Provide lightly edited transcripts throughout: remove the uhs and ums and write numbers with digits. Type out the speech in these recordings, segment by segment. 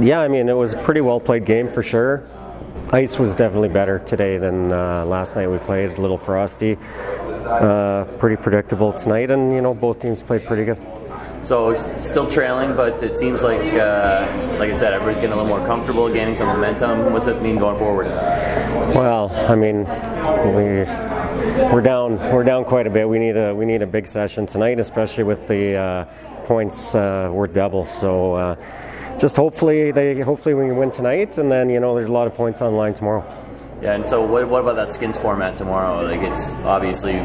Yeah, I mean, it was a pretty well played game for sure. Ice was definitely better today than last night we played. A little frosty, pretty predictable tonight, and both teams played pretty good. So still trailing, but it seems like I said, everybody's getting a little more comfortable, gaining some momentum. What's it mean going forward? Well, I mean, we're down quite a bit. We need a big session tonight, especially with the points were double. So just hopefully we can win tonight, and then there's a lot of points on the line tomorrow. Yeah, and so what about that skins format tomorrow? Like, it's obviously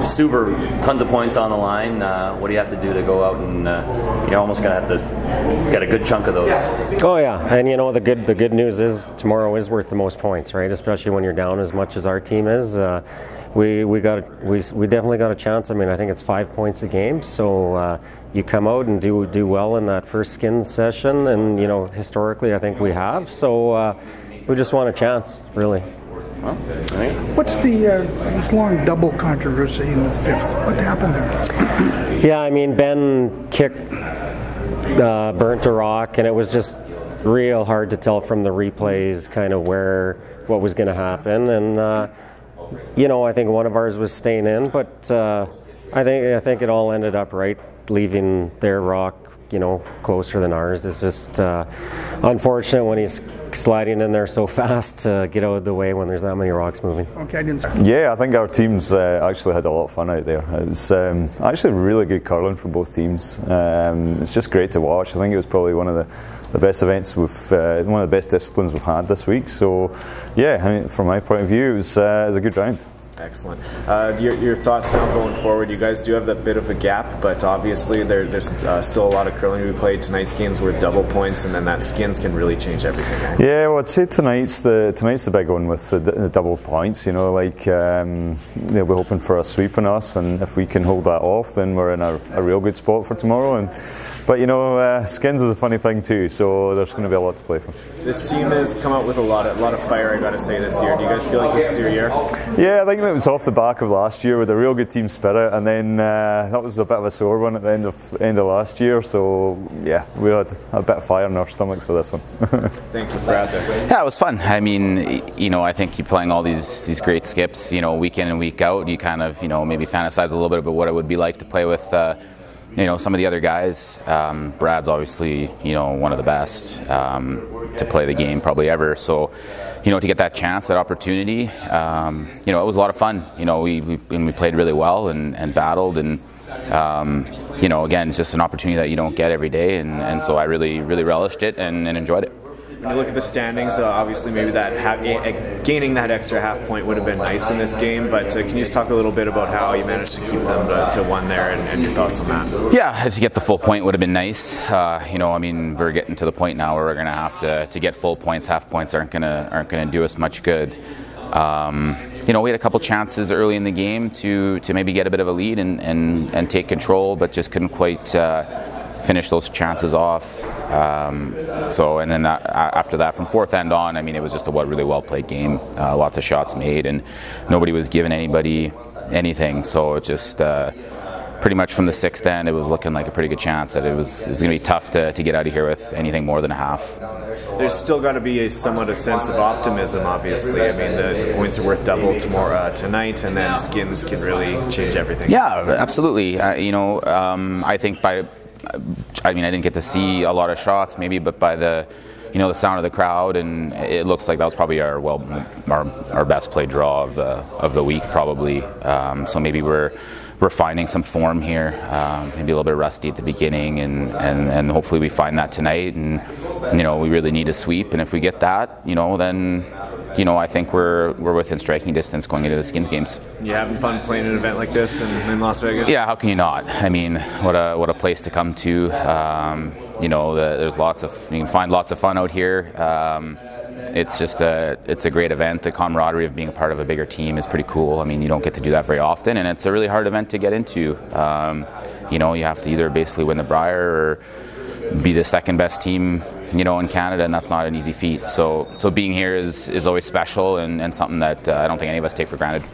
super tons of points on the line. What do you have to do to go out and you're almost gonna have to get a good chunk of those? Oh yeah, and the good news is tomorrow is worth the most points, right? Especially when you're down as much as our team is. We definitely got a chance. I mean, I think it's 5 points a game, so you come out and do well in that first skins session, and historically I think we have. So. We just want a chance, really. What's this long double controversy in the fifth? What happened there? Yeah, I mean, Ben burnt a rock, and it was just real hard to tell from the replays kind of what was going to happen. And I think one of ours was staying in, but I think it all ended up right, leaving their rock closer than ours. It's just unfortunate when he's sliding in there so fast to get out of the way when there's that many rocks moving. Okay, yeah, I think our teams actually had a lot of fun out there. It was actually really good curling for both teams. It's just great to watch. I think it was probably one of the best events one of the best disciplines we've had this week. So yeah, I mean, from my point of view, it was a good round. Excellent. Your thoughts now going forward? You guys do have that bit of a gap, but obviously there's still a lot of curling to be played. Tonight's game's worth double points, and then that skins can really change everything. Right? Yeah, well, I'd say tonight's the big one with the double points. We're hoping for a sweep on us, and if we can hold that off, then we're in a real good spot for tomorrow. But skins is a funny thing too, so there's going to be a lot to play for. This team has come out with a lot of fire, I got to say, this year. Do you guys feel like this is your year? Yeah, I think it was off the back of last year with a real good team spirit, and then that was a bit of a sore one at the end of last year. So yeah, we had a bit of fire in our stomachs for this one. Thank you, Brad. Yeah, it was fun. I mean, I think you're playing all these great skips, week in and week out. You kind of maybe fantasize a little bit about what it would be like to play with. Some of the other guys. Brad's obviously, one of the best to play the game probably ever. So, to get that chance, that opportunity, it was a lot of fun. We played really well and battled, and again, it's just an opportunity that you don't get every day, and so I really relished it and enjoyed it. When you look at the standings, obviously maybe gaining that extra half point would have been nice in this game, but can you just talk a little bit about how you managed to keep them to one there and your thoughts on that? Yeah, to get the full point would have been nice. We're getting to the point now where we're going to have to get full points. Half points aren't going to do us much good. We had a couple chances early in the game to maybe get a bit of a lead and take control, but just couldn't quite finish those chances off. And then after that, from fourth end on, I mean, it was just a really well played game. Lots of shots made, and nobody was giving anybody anything. So it just pretty much from the sixth end, it was looking like a pretty good chance that it was going to be tough to get out of here with anything more than a half. There's still got to be somewhat a sense of optimism, obviously. I mean, the points are worth double tonight, and then skins can really change everything. Yeah, absolutely. I think I didn't get to see a lot of shots, maybe, but by the sound of the crowd, and it looks like that was probably our best play draw of the week, probably. So maybe we're finding some form here, maybe a little bit rusty at the beginning, and hopefully we find that tonight. And we really need a sweep, and if we get that, then I think we're within striking distance going into the skins games. You having fun playing an event like this in Las Vegas? Yeah, how can you not? I mean, what a place to come to. There's you can find lots of fun out here. It's just it's a great event. The camaraderie of being a part of a bigger team is pretty cool. I mean, you don't get to do that very often, and it's a really hard event to get into. You have to either basically win the Brier or be the second best team in Canada, and that's not an easy feat. So being here is always special and something that I don't think any of us take for granted.